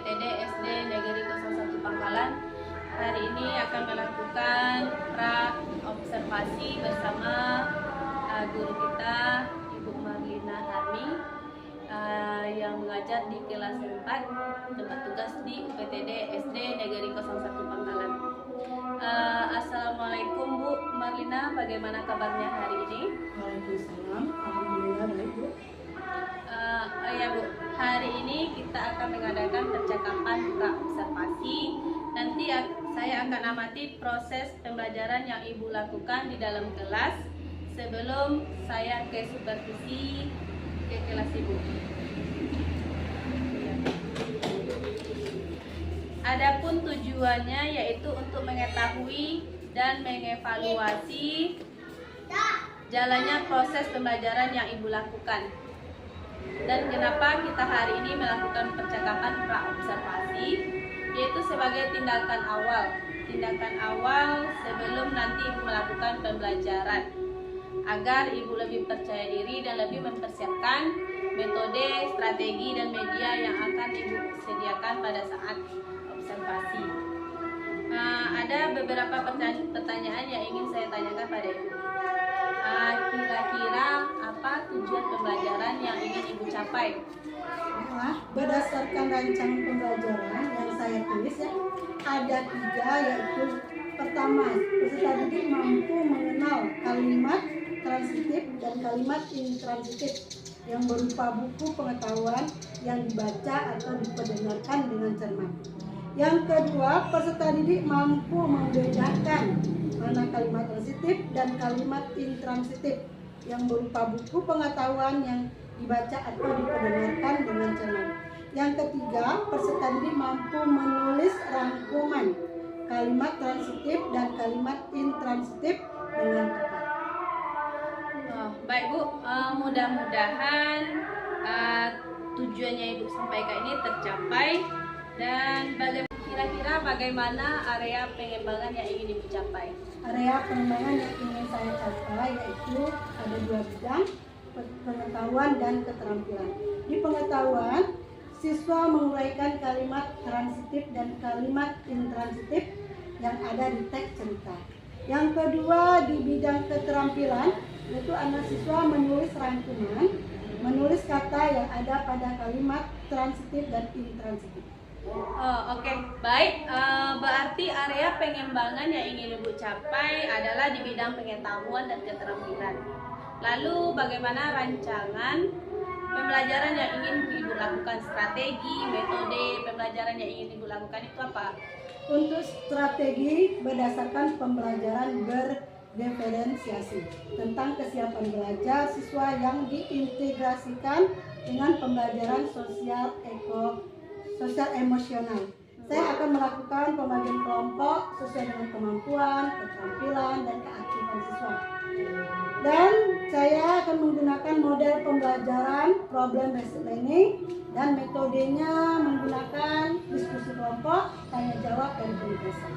UPTD SD Negeri 01 Pangkalan. Hari ini akan melakukan pra observasi bersama guru kita Ibu Marlina Harmi yang mengajar di kelas 4, tempat tugas di UPTD SD Negeri 01 Pangkalan. Assalamualaikum Bu Marlina, bagaimana kabarnya hari ini? Waalaikumsalam, alhamdulillah baik Bu. Ya Bu, hari ini kita akan mengadakan percakapan pra observasi. Nanti saya akan amati proses pembelajaran yang Ibu lakukan di dalam kelas sebelum saya ke supervisi ke kelas Ibu. Adapun tujuannya yaitu untuk mengetahui dan mengevaluasi jalannya proses pembelajaran yang Ibu lakukan. Dan kenapa kita hari ini melakukan percakapan pra observasi, yaitu sebagai tindakan awal sebelum nanti Ibu melakukan pembelajaran, agar Ibu lebih percaya diri dan lebih mempersiapkan metode, strategi, dan media yang akan Ibu sediakan pada saat observasi. Ada beberapa pertanyaan yang ingin saya tanyakan pada Ibu. Kira-kira apa tujuan pembelajaran yang ingin Ibu capai? Berdasarkan rancangan pembelajaran yang saya tulis ada 3, yaitu pertama, peserta didik mampu mengenal kalimat transitif dan kalimat intransitif yang berupa buku pengetahuan yang dibaca atau diperdengarkan dengan cermat. Yang kedua, peserta didik mampu membedakan mana kalimat transitif dan kalimat intransitif yang berupa buku pengetahuan yang dibaca atau diperdengarkan dengan cermat. Yang ketiga, peserta didik mampu menulis rangkuman kalimat transitif dan kalimat intransitif dengan tepat. Baik Bu, mudah-mudahan tujuannya Ibu sampaikan ini tercapai. Dan kira-kira bagaimana area pengembangan yang ingin Ibu capai? Area pengembangan yang ingin saya capai yaitu ada 2 bidang, pengetahuan dan keterampilan. Di pengetahuan, siswa menguraikan kalimat transitif dan kalimat intransitif yang ada di teks cerita. Yang kedua, di bidang keterampilan, yaitu anak siswa menulis rangkuman, menulis kata yang ada pada kalimat transitif dan intransitif. Oke, baik. Berarti area pengembangan yang ingin Ibu capai adalah di bidang pengetahuan dan keterampilan. Lalu bagaimana rancangan pembelajaran yang ingin Ibu lakukan? Strategi, metode pembelajaran yang ingin Ibu lakukan itu apa? Untuk strategi berdasarkan pembelajaran berdiferensiasi tentang kesiapan belajar siswa yang diintegrasikan dengan pembelajaran sosial emosional. Saya akan melakukan pembagian kelompok sesuai dengan kemampuan, keterampilan, dan keaktifan siswa. Dan saya akan menggunakan model pembelajaran problem based learning dan metodenya menggunakan diskusi kelompok, tanya jawab, dan penugasan.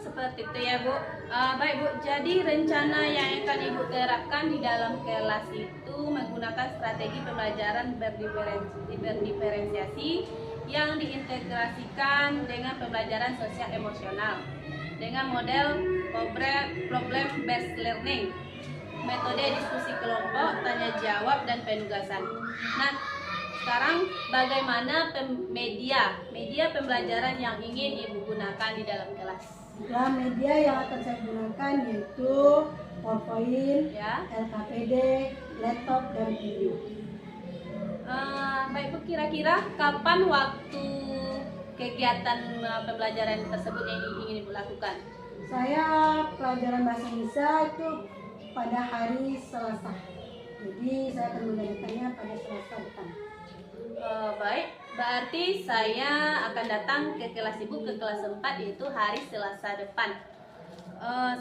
Seperti itu ya Bu. Baik Bu, jadi rencana yang akan Ibu terapkan di dalam kelas itu menggunakan strategi pembelajaran berdiferensiasi yang diintegrasikan dengan pembelajaran sosial emosional dengan model problem based learning, metode diskusi kelompok, tanya jawab, dan penugasan. Nah, sekarang bagaimana media pembelajaran yang ingin Ibu gunakan di dalam kelas? Media yang akan saya gunakan yaitu PowerPoint, LKPD, laptop, dan video. Baik Bu, kira-kira kapan waktu kegiatan pembelajaran tersebut yang ingin Ibu lakukan? Saya pelajaran bahasa Indonesia itu pada hari Selasa. Jadi saya akan mengadakannya pada Selasa depan. Baik, berarti saya akan datang ke kelas Ibu ke kelas 4 yaitu hari Selasa depan.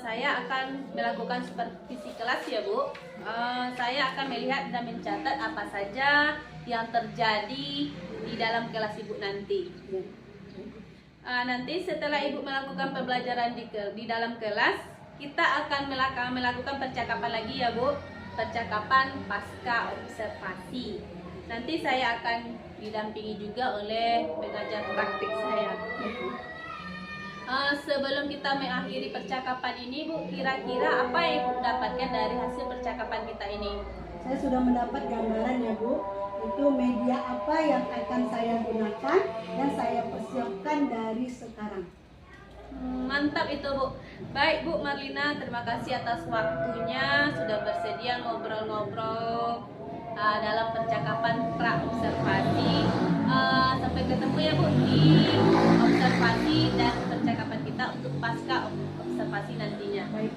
Saya akan melakukan supervisi kelas ya Bu. Saya akan melihat dan mencatat apa saja yang terjadi di dalam kelas Ibu nanti. Nanti setelah Ibu melakukan pembelajaran di dalam kelas, kita akan melakukan percakapan lagi ya Bu. Percakapan pasca observasi. Nanti saya akan didampingi juga oleh pengajar praktik saya. Sebelum kita mengakhiri percakapan ini, Bu, kira-kira apa yang Ibu dapatkan dari hasil percakapan kita ini? Saya sudah mendapat gambaran ya Bu, itu media apa yang akan saya gunakan dan saya persiapkan dari sekarang. Mantap itu Bu. Baik Bu Marlina, terima kasih atas waktunya sudah bersedia ngobrol-ngobrol dalam percakapan pra-observasi. Sampai ketemu ya Bu di observasi dan percakapan kita untuk pasca observasi nantinya. Baik.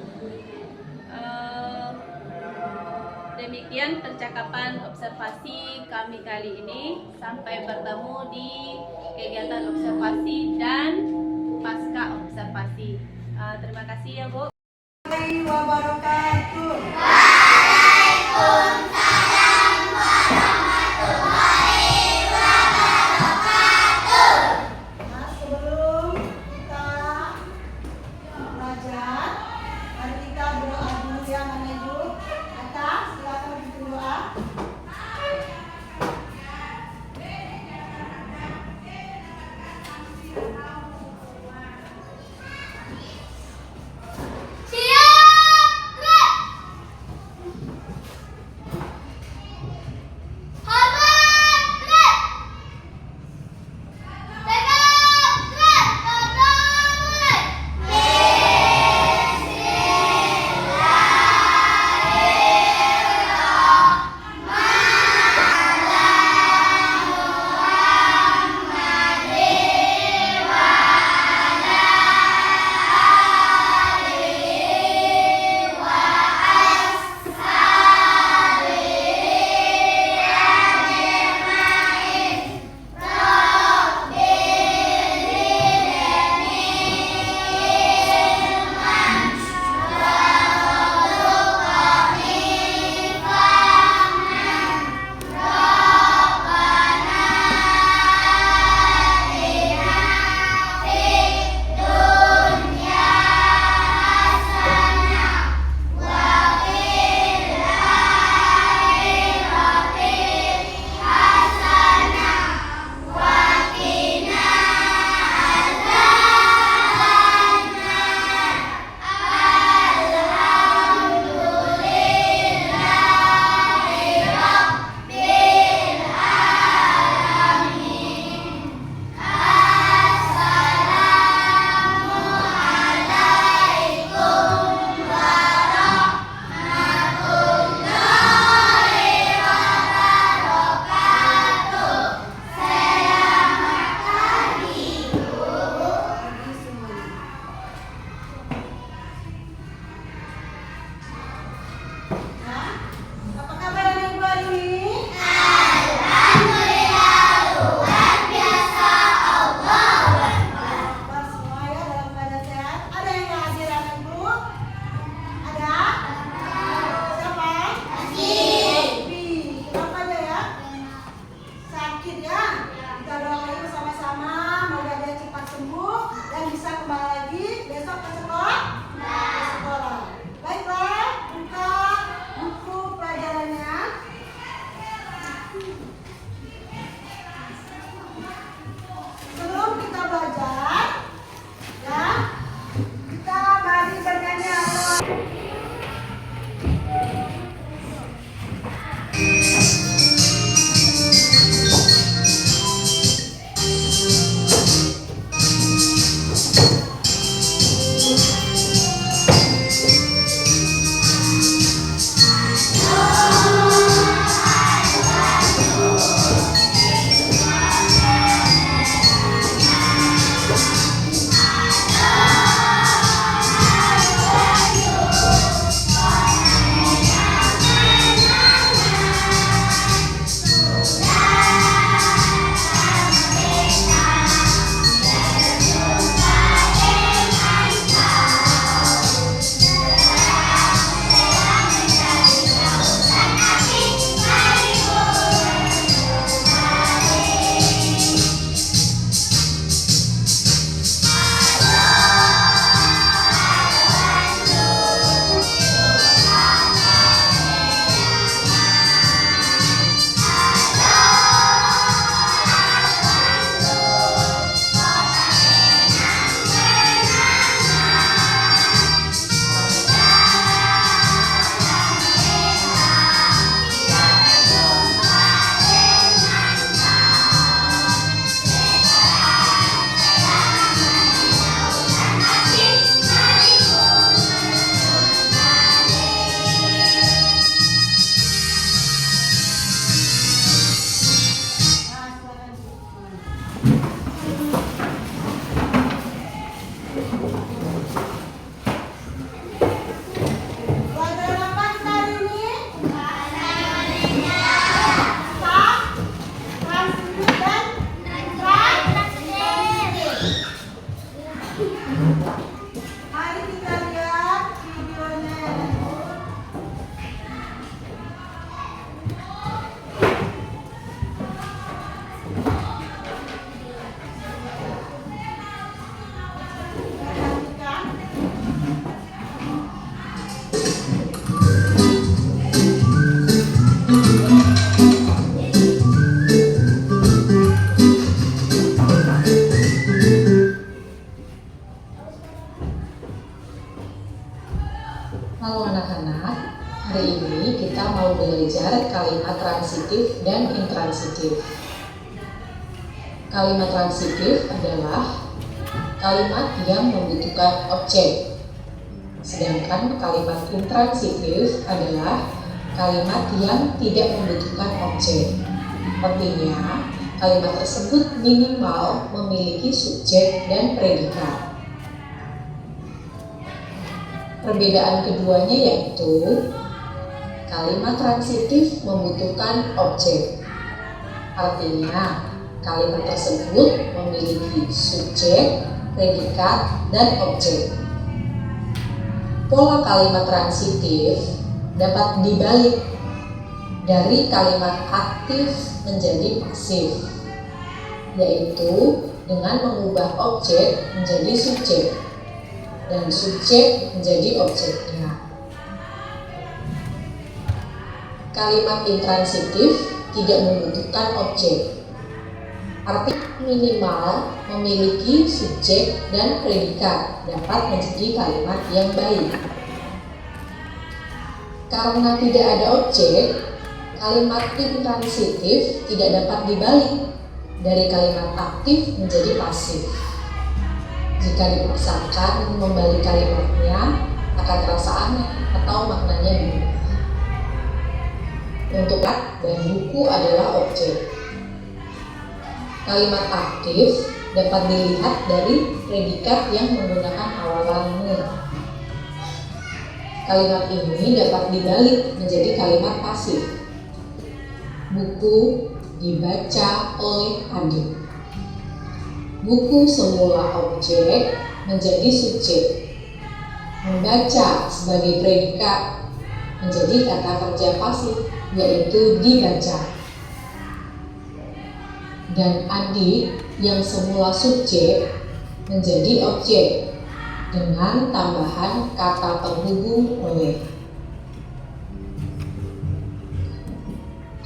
Demikian percakapan observasi kami kali ini. Sampai bertemu di kegiatan observasi dan pasca observasi. Terima kasih ya Bu. Warahmatullahi wabarakatuh. Nah, sebelum kita belajar, mari kita berdoa dulu ya, Ibu. Atas, silakan berdoa. kali ini kita mau belajar kalimat transitif dan intransitif. Kalimat transitif adalah kalimat yang membutuhkan objek. Sedangkan kalimat intransitif adalah kalimat yang tidak membutuhkan objek. Artinya, kalimat tersebut minimal memiliki subjek dan predikat. Perbedaan keduanya yaitu kalimat transitif membutuhkan objek. Artinya, kalimat tersebut memiliki subjek, predikat, dan objek. Pola kalimat transitif dapat dibalik dari kalimat aktif menjadi pasif, yaitu dengan mengubah objek menjadi subjek dan subjek menjadi objeknya. Kalimat intransitif tidak membutuhkan objek. Arti minimal memiliki subjek dan predikat dapat menjadi kalimat yang baik. Karena tidak ada objek, kalimat intransitif tidak dapat dibalik dari kalimat aktif menjadi pasif. Jika dipaksakan membalik kalimatnya, akan terasa aneh atau maknanya berubah. Untuk dan buku adalah objek. Kalimat aktif dapat dilihat dari predikat yang menggunakan awalan "ne". Kalimat ini dapat dibalik menjadi kalimat pasif. Buku dibaca oleh adik. Buku semula objek menjadi subjek. Membaca sebagai predikat menjadi kata kerja pasif, yaitu dibaca. Dan adik yang semula subjek menjadi objek dengan tambahan kata penghubung oleh.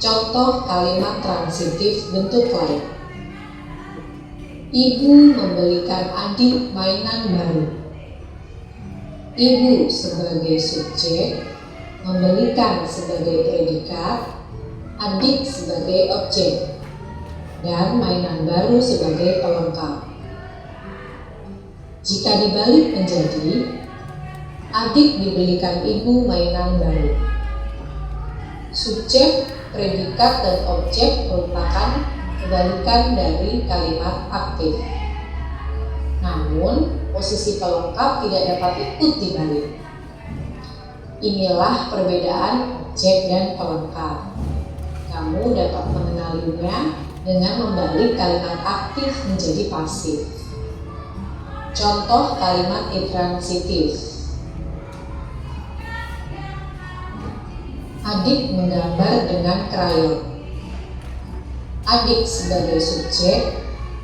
Contoh kalimat transitif bentuk lain. Ibu membelikan adik mainan baru. Ibu sebagai subjek, membelikan sebagai predikat, adik sebagai objek, dan mainan baru sebagai pelengkap. Jika dibalik menjadi adik dibelikan ibu mainan baru. Subjek, predikat, dan objek merupakan kebalikan dari kalimat aktif. Namun, posisi pelengkap tidak dapat ikut dibalik. Inilah perbedaan objek dan pelengkap. Kamu dapat mengenalinya dengan membalik kalimat aktif menjadi pasif. Contoh kalimat intransitif. Adik menggambar dengan krayon. Adik sebagai subjek,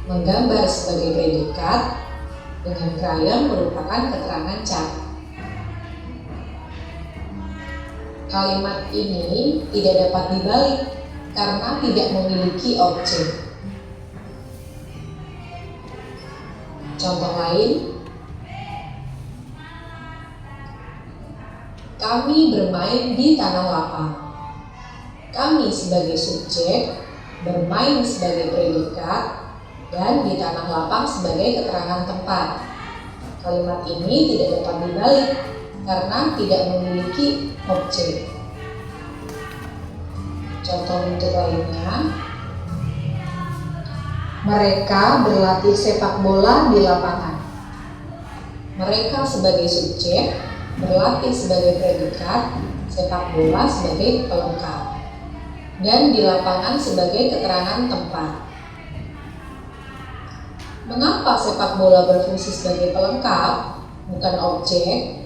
menggambar sebagai predikat, dengan krayon merupakan keterangan cat. Kalimat ini tidak dapat dibalik karena tidak memiliki objek. Contoh lain, kami bermain di tanah lapang. Kami sebagai subjek, bermain sebagai predikat, dan di tanah lapang sebagai keterangan tempat. Kalimat ini tidak dapat dibalik karena tidak memiliki objek. Contoh bentuk lainnya, mereka berlatih sepak bola di lapangan. Mereka sebagai subjek, berlatih sebagai predikat, sepak bola sebagai pelengkap, dan di lapangan sebagai keterangan tempat. Mengapa sepak bola berfungsi sebagai pelengkap, bukan objek?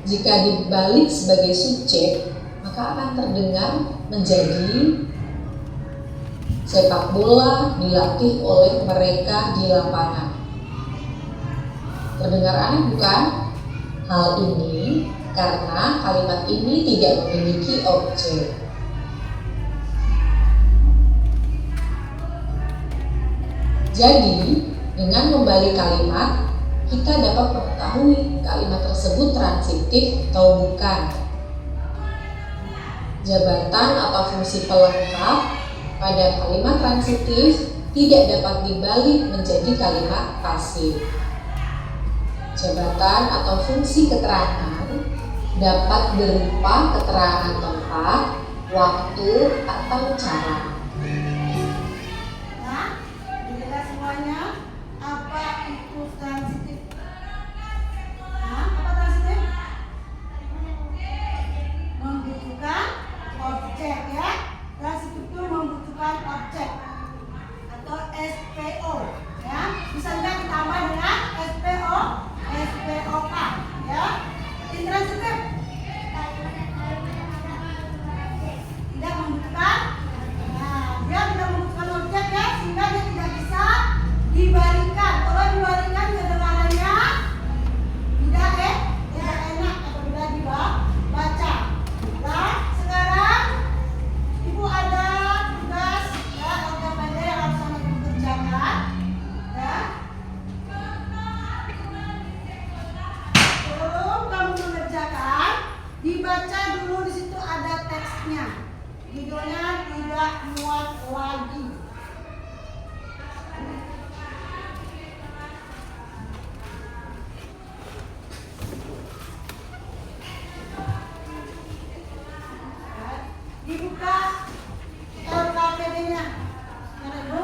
Jika dibalik sebagai subjek, maka akan terdengar menjadi sepak bola dilatih oleh mereka di lapangan. Terdengar aneh bukan? Hal ini karena kalimat ini tidak memiliki objek. Jadi, dengan membalik kalimat, kita dapat mengetahui kalimat tersebut transitif atau bukan. Jabatan atau fungsi pelengkap pada kalimat transitif tidak dapat dibalik menjadi kalimat pasif. Jabatan atau fungsi keterangan dapat berupa keterangan tempat, waktu, atau cara. Nah, jelas semuanya apa itu transitif? Nah, apa transitif? Membutuhkan objek ya. Transitif itu membutuhkan objek atau SPO ya. Bisa juga ditambah dengan SPO, SPOK ya. Intransitif tidak membutuhkan, dia tidak membutuhkan objek ya, sehingga dia tidak bisa dibalikan. Kalau dibalikan kedengarannya tidak enak apabila dibaca. Nah, sekarang Ibu ada tugas ya, LKPD yang harus Anda kerjakan ya. Sebelum kamu mengerjakan, dibaca dulu, di situ ada teksnya. Videonya tidak muat lagi. Dibuka LKPD-nya. Mana Bu?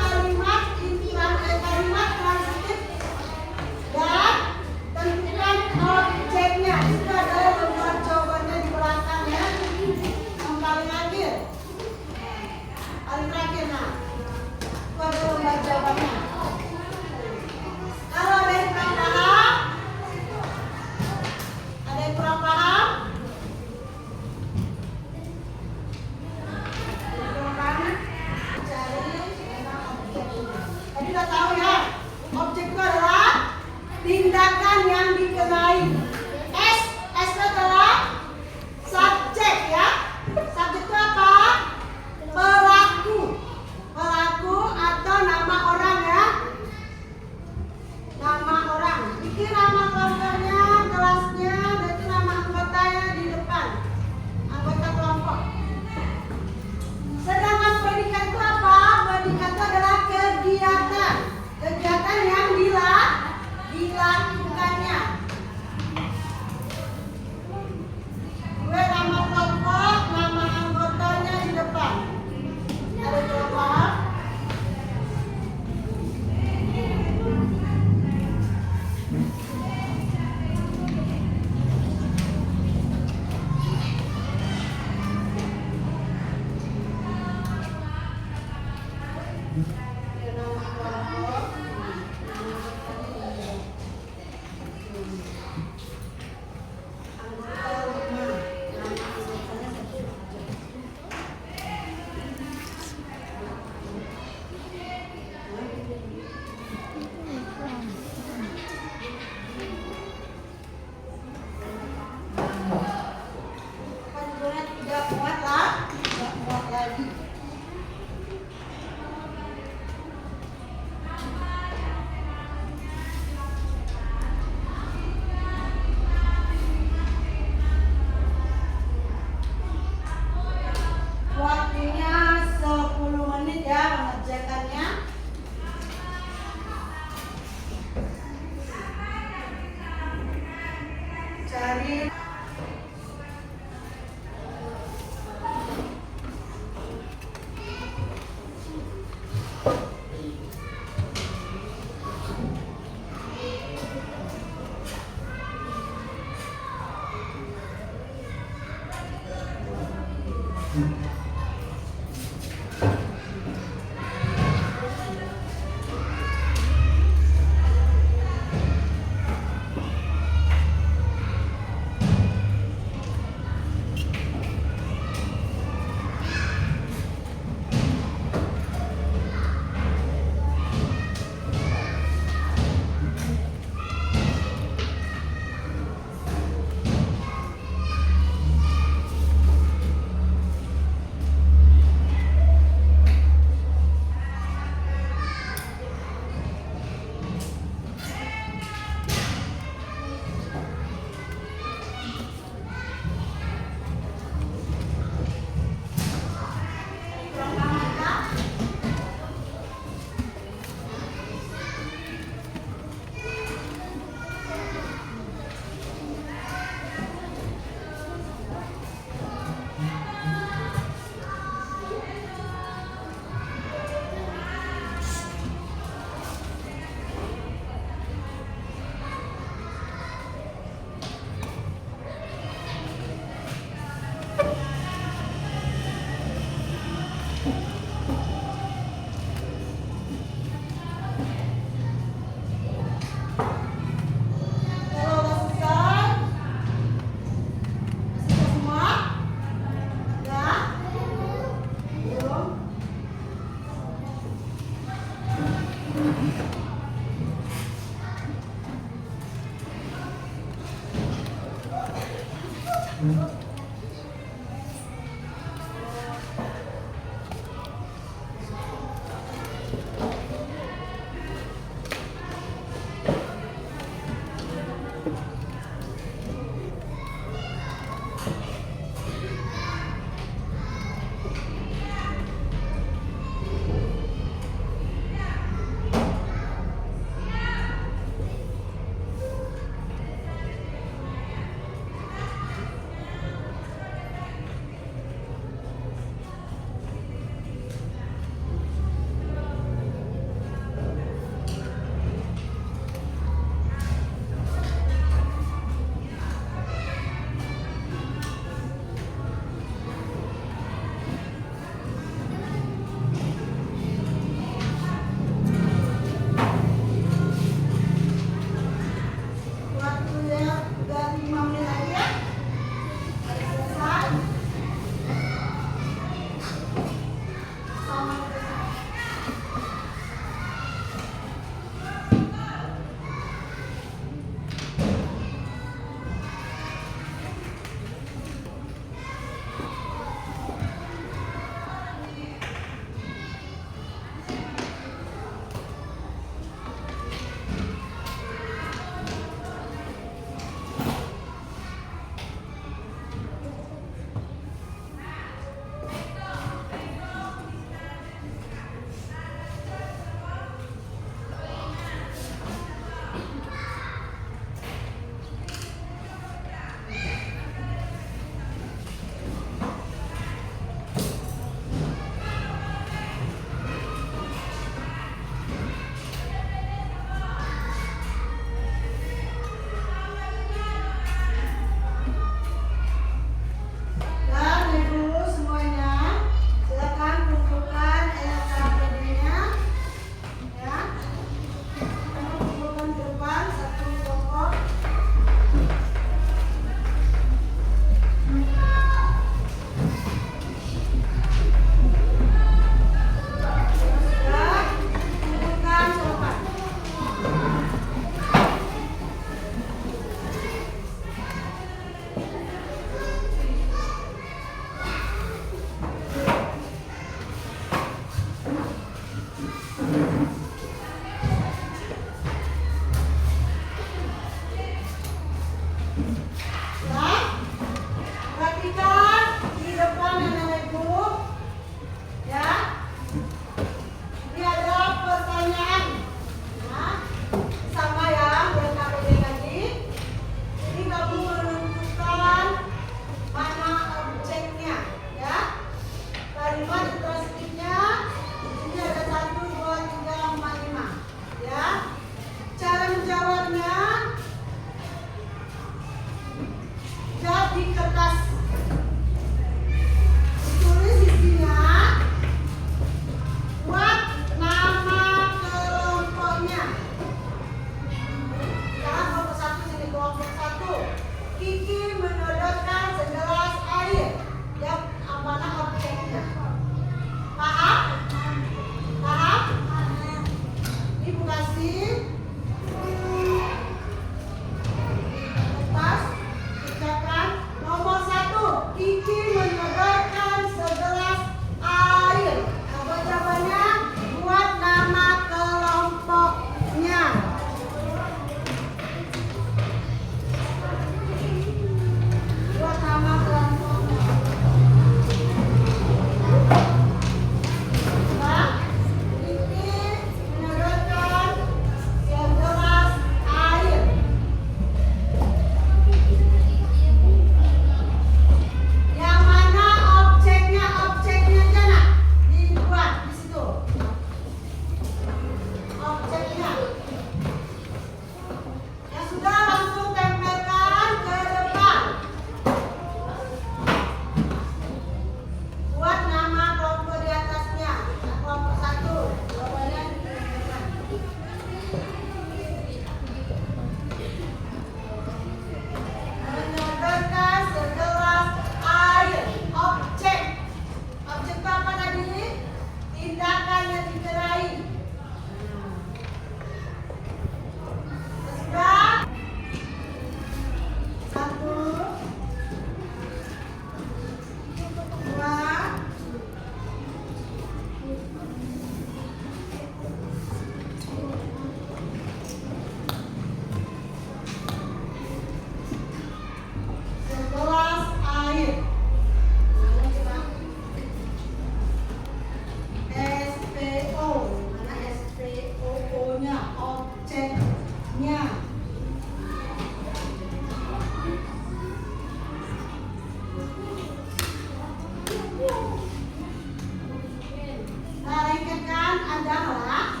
adalah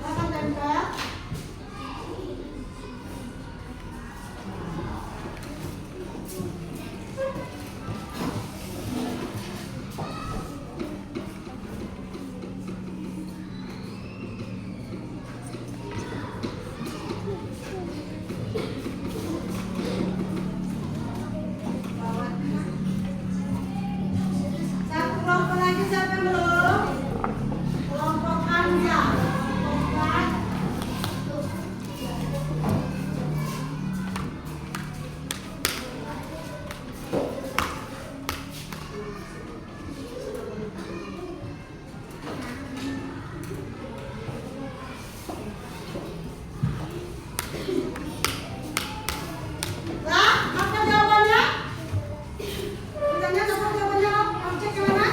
akan tempel. Satu kelompok lagi siapa yang belum? Kelompok Anja. Kelompok Lah, apa jawabannya? Pertanyaan apa jawabannya? Objek yang mana?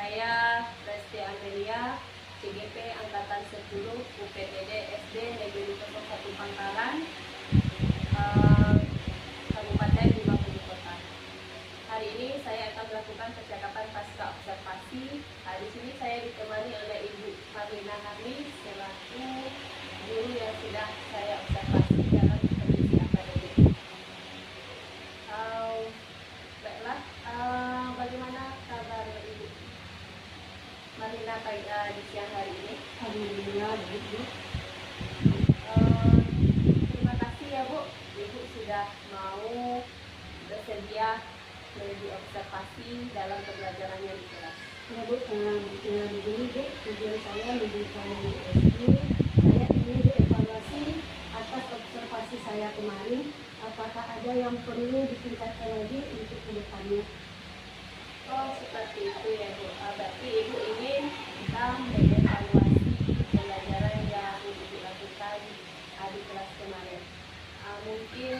Saya Resti Amelia, CGP Angkatan 10 UPTD SD Negeri 01 Pangkalan, Kabupaten Bima Kota. Hari ini saya akan melakukan percakapan pasca observasi. Di sini saya ditemani oleh Ibu Marlina Hamis selaku guru yang sudah saya observasi dalam kondisi akademik. Baiklah, bagaimana kabar Ibu Marlina di siang hari ini? Alhamdulillah baik Bu. Terima kasih ya Bu, Ibu sudah mau bersedia menjadi observasi dalam pembelajarannya di kelas. Ya Bu, begini Bu, tujuan saya memberikan SD. Saya ingin dievaluasi atas observasi saya kemarin. Apakah ada yang perlu ditingkatkan lagi untuk kedepannya? Oh, seperti itu ya Bu. Berarti Ibu ingin kita mengevaluasi pembelajaran yang Ibu lakukan di kelas kemarin. Mungkin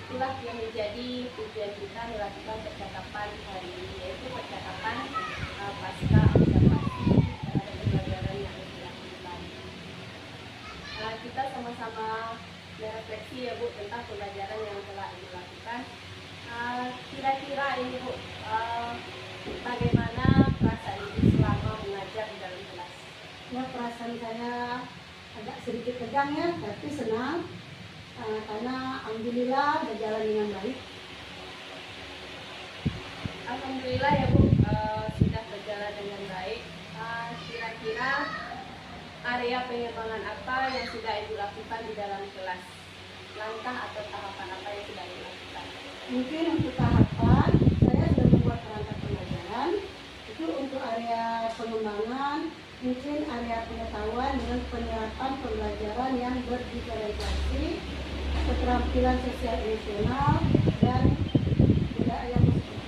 itulah yang menjadi tujuan kita melakukan percakapan hari ini, yaitu percakapan pasca observasi terhadap pembelajaran yang Ibu lakukan. Kita sama-sama berefleksi ya Bu tentang pembelajaran yang telah Ibu lakukan. Kira-kira ini Bu, bagaimana perasaan Ibu selama mengajar di dalam kelas? Ya, perasaan saya agak sedikit tegang ya, tapi senang karena alhamdulillah berjalan dengan baik. Alhamdulillah ya Bu, sudah berjalan dengan baik. Kira-kira area pengembangan apa yang sudah Ibu lakukan di dalam kelas? Langkah atau tahapan apa yang sudah Ibu lakukan? Mungkin untuk tahapan saya sudah membuat perangkat pembelajaran. Itu untuk area pengembangan, mungkin area pengetahuan dengan penerapan pembelajaran yang berdiferensiasi, keterampilan sosial emosional, dan budaya musik.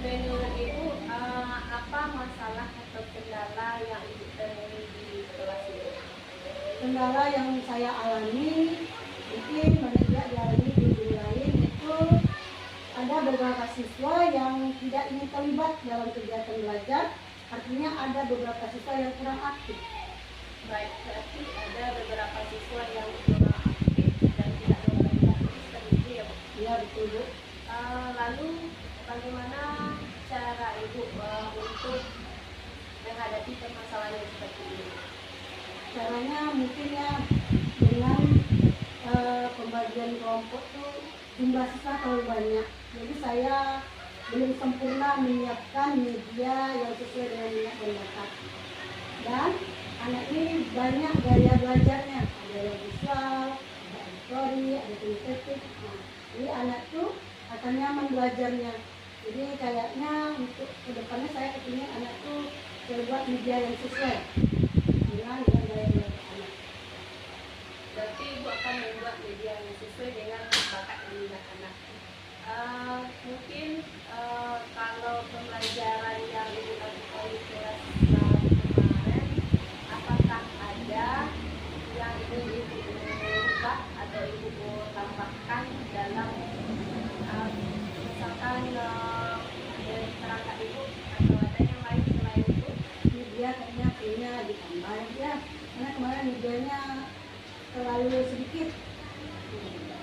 Menurut Ibu, apa masalah atau kendala yang Ibu temui di kelas ini? Kendala yang saya alami, mungkin banyak juga dialami di guru lain, itu ada beberapa siswa yang tidak ingin terlibat dalam kegiatan belajar. Artinya ada beberapa siswa yang kurang aktif. Baik, berarti ada beberapa siswa yang kurang aktif dan tidak terlibat seperti itu ya Bu. Ya betul Bu. Lalu bagaimana cara Ibu untuk menghadapi permasalahan yang seperti ini? Caranya mungkin ya dengan pembagian kelompok tuh jumlah siswa terlalu banyak. Jadi saya belum sempurna menyiapkan media yang sesuai dengan minat dan bakat. Dan anak ini banyak gaya belajarnya, ada yang visual, ada auditori, ada kinestetik. Jadi anak tuh akan nyaman belajarnya. Jadi kayaknya untuk kedepannya saya kepingin anak tuh buat media yang sesuai dengan gaya belajar anak. Berarti Ibu akan membuat media yang sesuai dengan bakat dan minat anak. Mungkin kalau pembelajaran yang Ibu lakukan di kelas kemarin, apakah ada yang ingin Ibu ubah atau Ibu tambahkan dalam misalkan dari perangkat Ibu atau ada yang lain selain itu? Media kayaknya punya ditambah ya, karena kemarin medianya terlalu sedikit.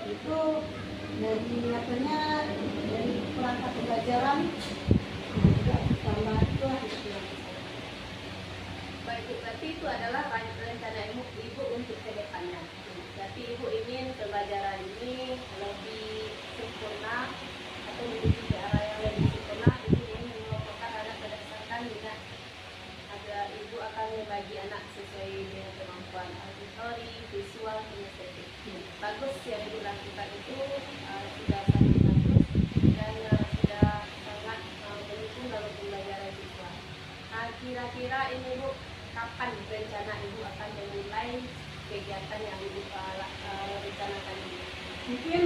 Itu dari niatannya dari perangkat pembelajaran juga ditambah itu lah gitu. Baik, berarti itu adalah rencana Ibu untuk kedepannya. Berarti Ibu ingin pembelajaran ini lebih sempurna atau menuju ke arah yang lebih sempurna. Ibu ingin mengelompokkan anak berdasarkan minat. Agar Ibu akan membagi anak sesuai dengan kemampuan auditori, visual, kinestetik. Bagus yang Ibu lakukan itu sudah sangat bagus dan sudah sangat mendukung dalam pembelajaran siswa. Kira-kira ini Bu, kapan rencana Ibu akan memulai kegiatan yang Ibu rencanakan ini? Mungkin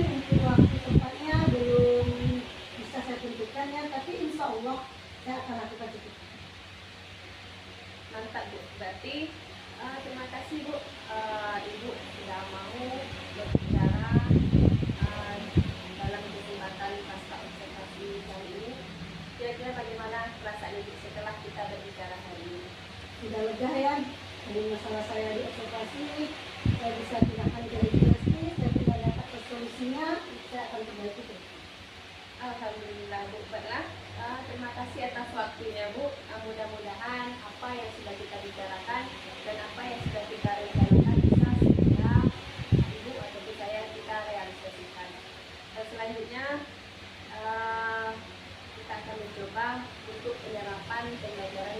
kira-kira bagaimana perasaan Ibu setelah kita berbicara hari ini? Sudah lega ya, dari masalah saya di observasi, saya bisa tindakan drastis, saya tidak dapat solusinya, saya akan perbaiki itu. Alhamdulillah Bu, baiklah. Terima kasih atas waktunya Bu. Mudah-mudahan apa yang sudah kita bicarakan dan apa yang sudah kita rencanakan bisa segera Ibu ataupun saya kita realisasikan. Dan selanjutnya kita akan mencoba untuk penyerapan pembelajaran